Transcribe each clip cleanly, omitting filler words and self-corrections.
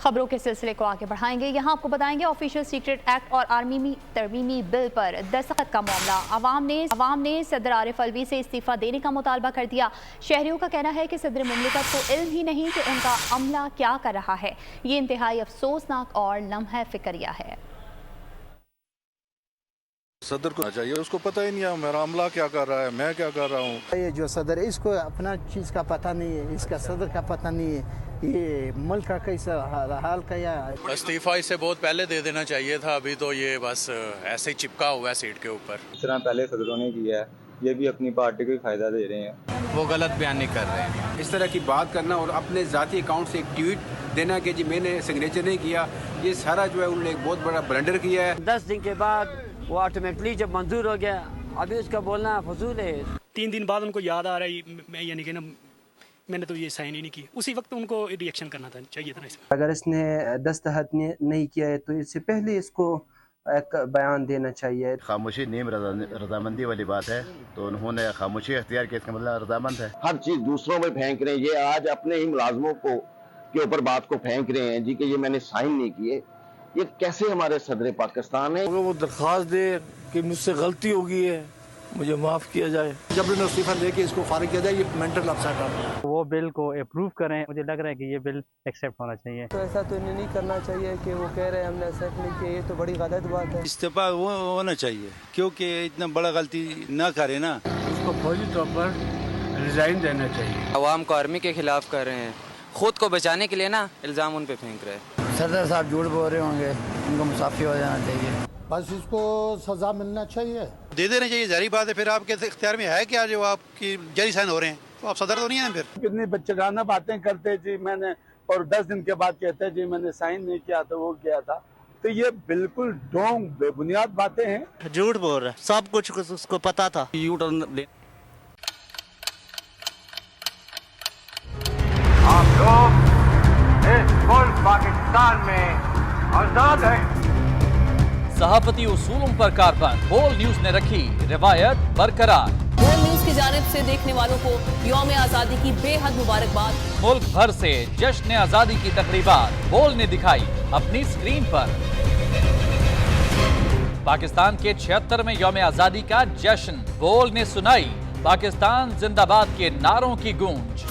خبروں کے سلسلے کو آگے بڑھائیں گے. یہاں آپ کو بتائیں گے آفیشل سیکرٹ ایکٹ اور آرمی ترمیمی بل پر دستخط کا معاملہ. عوام نے صدر عارف الوی سے استعفیٰ دینے کا مطالبہ کر دیا. شہریوں کا کہنا ہے کہ صدر مملکت کو علم ہی نہیں کہ ان کا عملہ کیا کر رہا ہے. یہ انتہائی افسوسناک اور لمحہ فکریہ ہے. صدر کو چاہیے، اس کو پتہ ہی نہیں ہے میرا عملہ کیا کر رہا ہے، میں کیا کر رہا ہوں. یہ جو صدر ہے اس کو اپنا چیز کا پتہ نہیں ہے، اس کا صدر کا پتہ نہیں ہے، یہ ملک کا کیسا حال کا. یا استعفیٰ اسے بہت پہلے دے دینا چاہیے تھا، ابھی تو یہ بس ایسے ہی چپکا ہوا ہے سیٹ کے اوپر. اس طرح پہلے صدروں نے کیا ہے، یہ بھی اپنی پارٹی کو فائدہ دے رہے ہیں. وہ غلط بیانی کر رہے ہیں. اس طرح کی بات کرنا اور اپنے ذاتی اکاؤنٹ سے ایک ٹویٹ دینا کہ جی میں نے سگنیچر نہیں کیا، یہ سارا جو ہے انہوں نے ایک بہت بڑا بلنڈر کیا ہے. 10 دن کے بعد وہ آٹومیٹکلی جب منظور ہو گیا، ابھی اس کا بولنا فضول ہے. 3 دن بعد ان کو یاد آ رہا ہے یعنی کہ نا میں نے تو یہ سائن ہی نہیں کی. اسی وقت ان کو ری ایکشن کرنا چاہیے تھا. اگر اس نے دستخط نہیں کیا ہے تو اس سے پہلے اس کو ایک بیان دینا چاہیے. خاموشی نیم رضامندی والی بات ہے، تو انہوں نے خاموشی اختیار کی، اس کا مطلب رضامند ہے. ہر چیز دوسروں پہ پھینک رہے ہیں. یہ آج اپنے ہی ملازموں کے اوپر بات کو پھینک رہے ہیں جی کہ یہ میں نے سائن نہیں کیے. یہ کیسے ہمارے صدر پاکستان ہے؟ وہ درخواست دے کہ مجھ سے غلطی ہو گئی ہے، مجھے معاف کیا جائے. جب انہوں نے استعفیٰ دے کے اس کو فارغ کیا جائے، یہ مینٹل اپسیٹ ہے. وہ بل کو اپروو کریں. مجھے لگ رہا ہے کہ یہ بل ایکسیپٹ ہونا چاہیے. تو ایسا تو انہیں نہیں کرنا چاہیے کہ وہ کہہ رہے ہیں ہم نے ایکسیپٹ نہیں کیا. یہ تو بڑی غلط بات ہے. استعفیٰ ہونا چاہیے کیونکہ اتنا بڑا غلطی نہ کرے نا. اس کو فوری طور پر ریزائن دینا چاہیے. عوام کو آرمی کے خلاف کر رہے ہیں، خود کو بچانے کے لیے نا الزام ان پہ پھینک رہے ہیں. صدر صاحب جھوٹ بول رہے ہوں گے، ان کو معافی ہو جانا چاہیے. بس اس کو سزا ملنا چاہیے، دے دینا چاہیے. ظاہری بات ہے، پھر آپ کے اختیار میں ہے کیا جو آپ کی جعلی سائن ہو رہے ہیں، تو آپ صدر تو نہیں ہیں. پھر کتنی بچگانہ باتیں کرتے جی میں نے، اور 10 دن کے بعد کہتے جی میں نے سائن نہیں کیا تھا، وہ کیا تھا. تو یہ بالکل ڈھونگ بے بنیاد باتیں ہیں. جھوٹ بول رہا ہے، سب کچھ اس کو پتا تھا. یو ٹرن لے. آپ لوگ اس ملک پاکستان میں آزاد ہیں. صحافتی اصولوں پر کاربند بول نیوز نے رکھی روایت برقرار. بول نیوز کی جانب سے دیکھنے والوں کو یوم آزادی کی بے حد مبارکباد. ملک بھر سے جشن آزادی کی تقریبات بول نے دکھائی اپنی اسکرین پر. پاکستان کے 76ویں یوم آزادی کا جشن بول نے سنائی پاکستان زندہ باد کے نعروں کی گونج.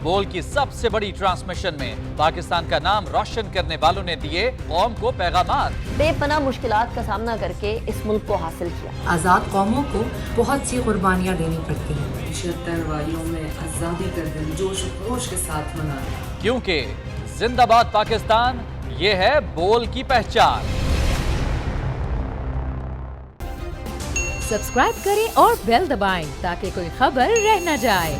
بول کی سب سے بڑی ٹرانسمیشن میں پاکستان کا نام روشن کرنے والوں نے دیے قوم کو پیغامات. بے پناہ مشکلات کا سامنا کر کے اس ملک کو حاصل کیا. آزاد قوموں کو بہت سی قربانیاں دینی پڑتی ہیں. 76 واریوں میں آزادی کا دن جوش و خروش کے ساتھ منایا. کیونکہ زندہ باد پاکستان یہ ہے بول کی پہچان. سبسکرائب کریں اور بیل دبائیں تاکہ کوئی خبر رہ نہ جائے.